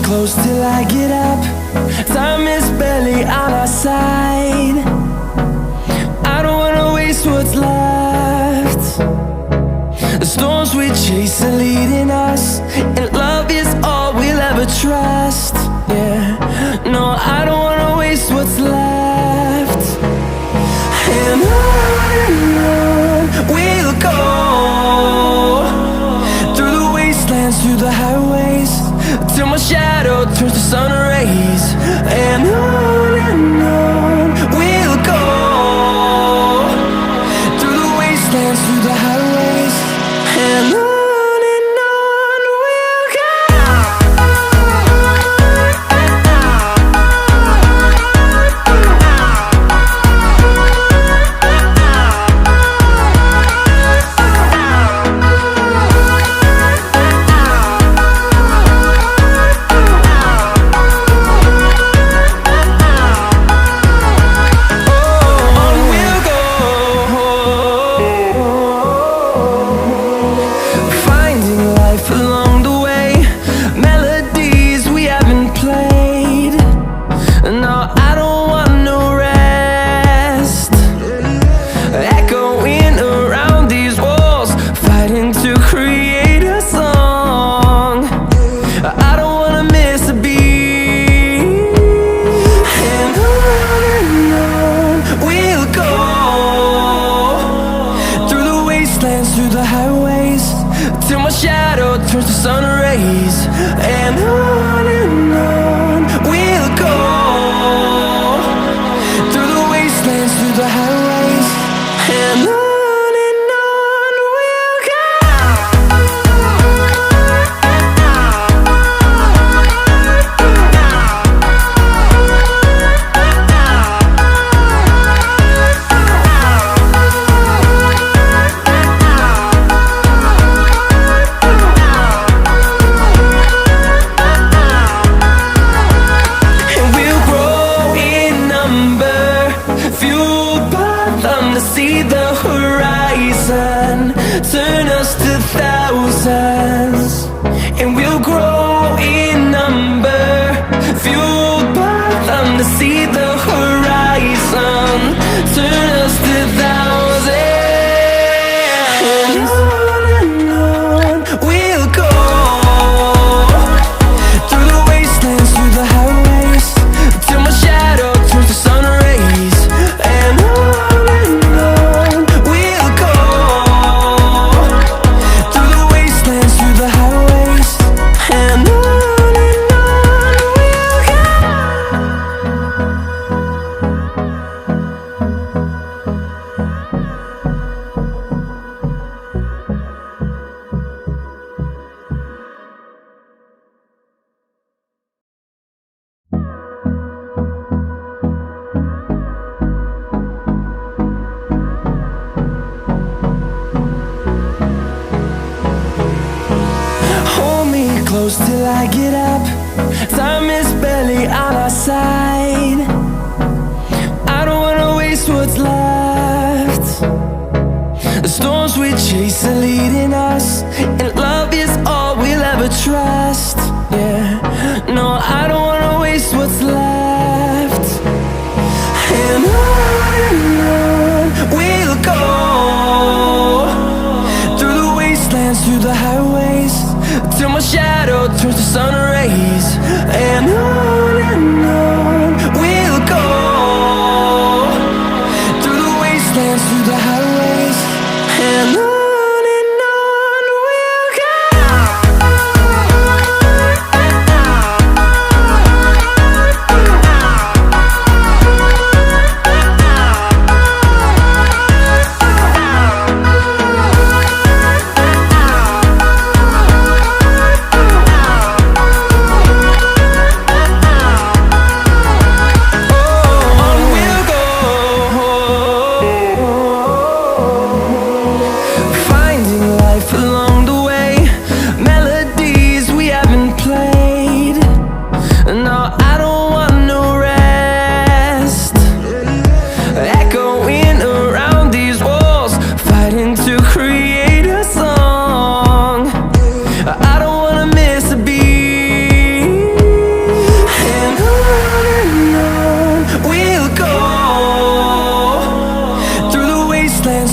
Close till I get up. Time is barely on our side. I don't wanna waste what's left. The storms we chase are leading us, and love is all we'll ever trust. Yeah, no, I don't wanna waste what's left. And on we'll go, through the wastelands, through the highways, till my shadow turns to sun rays. And on we'll go, through the wastelands, through the highways, and on we'll go. Through the highways, till my shadow turns to sun rays. And on we'll go, through the wastelands, through the highways, and on we'll go. See the horizon, turn us to thousands, and we'll grow in number, fueled by them. To see the horizon, turn us to thousands, and on we'll go, through the wastelands, through the highways, till my shadow turns to sun rays. And close till I get up. Time is barely on our side. I don't wanna waste what's left. The storms we chase are leading us, and love is all we'll ever trust. Yeah, no, I don't wanna waste what's left. And on we'll go, through the wastelands, through the highways, till my shadow turns to sun rays. And on we'll go, through the wastelands, through the highways, and on we'll go.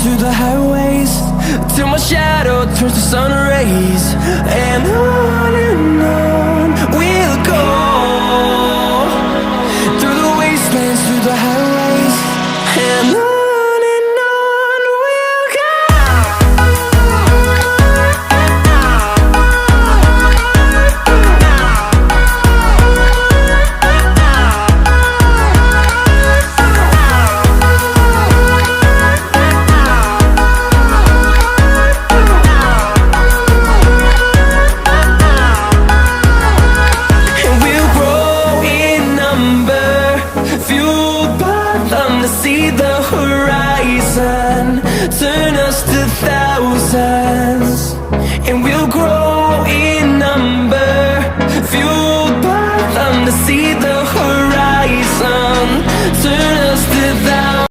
through the highways, till my shadow turns to sun rays. And on we'll go, through the wastelands, through the highways. And on we'll go. And we'll grow in number, fueled by them to see the horizon, turn us to thousands. And we'll grow in